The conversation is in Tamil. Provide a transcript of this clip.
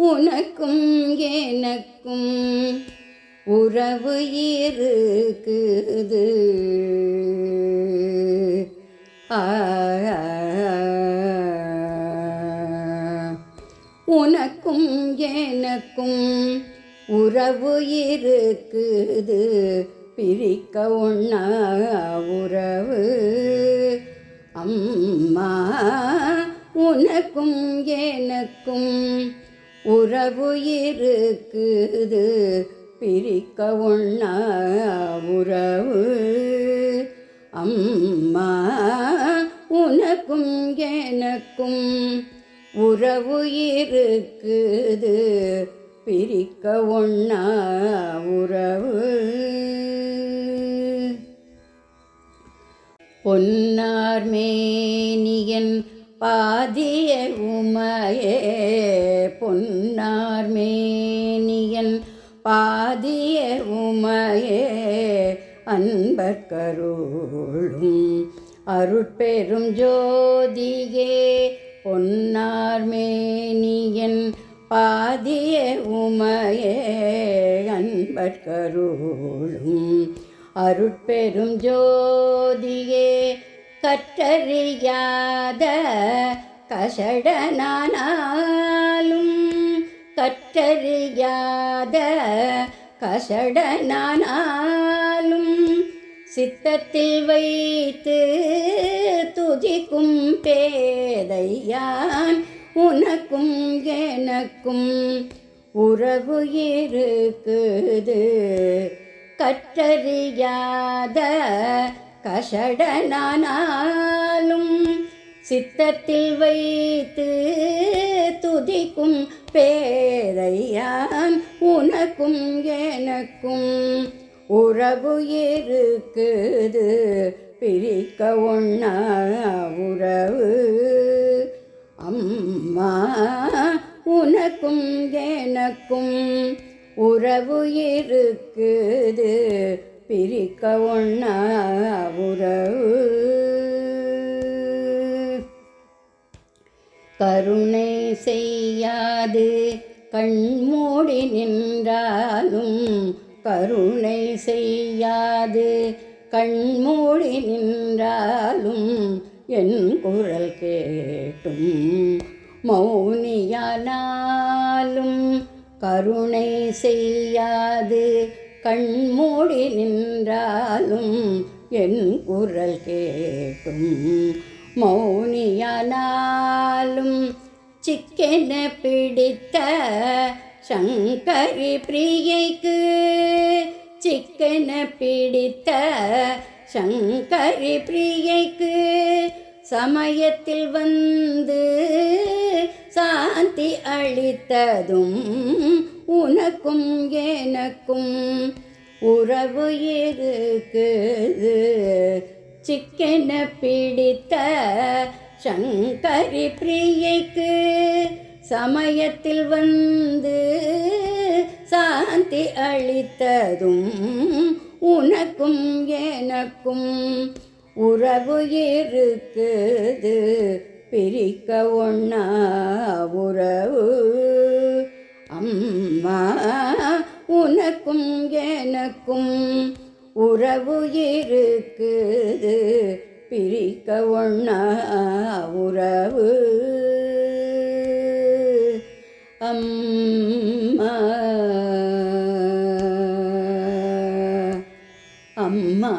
உனக்கும் எனக்கும் உறவு இருக்குது. உனக்கும் எனக்கும் உறவு இருக்குது, பிரிக்க ஒண்ணா உறவு. அம்மா உனக்கும் எனக்கும் உறவு இருக்குது, பிரிக்க ஒண்ணா உறவு. அம்மா உனக்கும் எனக்கும் உறவு இருக்குது, பிரிக்க ஒண்ணா உறவு. பொன்னார் மேனியன் பாதிய உமையே, பொன்னார் மேனியன் பாதிய உமையே, அன்பர் கருளும் அருட்பெரும் ஜோதியே. பொன்னார் மேனியன் பாதிய உமையே, அன்பர் கருளும் அருட்பெரும் ஜோதியே. கற்றறியாத கசடனானாலும், கற்றறியாத கசடனானாலும், சித்தத்தில் வைத்து துதிக்கும் பேதையான் உனக்கும் எனக்கும் உறவு இருக்குது. கற்றறியாத கசடனானாலும், சித்தத்தில் வைத்து துதிக்கும் பேதையான் உனக்கும் எனக்கும் உறவு இருக்குது, பிரிக்க ஒண்ணா உறவு. அம்மா உனக்கும் எனக்கும் உறவு இருக்குது, பிரிக்க ஒண்ணா உறவு. கருணை செய்யாது கண்மூடி நின்றாலும், கருணை செய்யாது கண்மூடி நின்றாலும், என் குரல் கேட்டும் மௌனியானாலும், கருணை செய்யாது கண்மூடி நின்றாலும், என் குரல் கேட்டும் மௌனியானாலும், சிக்கென பிடித்த சங்கரி பிரியைக்கு, சிக்கென பிடித்த சங்கரி பிரியைக்கு, சமயத்தில் வந்து சாந்தி அளித்ததும் உனக்கும் எனக்கும் உறவு இருக்குது. சிக்கென பிடித்த சங்கரி பிரியைக்கு, சமயத்தில் வந்து சாந்தி அளித்ததும் உனக்கும் எனக்கும் உறவு இருக்குது, பிரிக்க ஒண்ணா உறவு. அம்மா உனக்கும் எனக்கும் உறவு இருக்குது, பிரிக்க ஒண்ணா உறவு. அம்மா அம்மா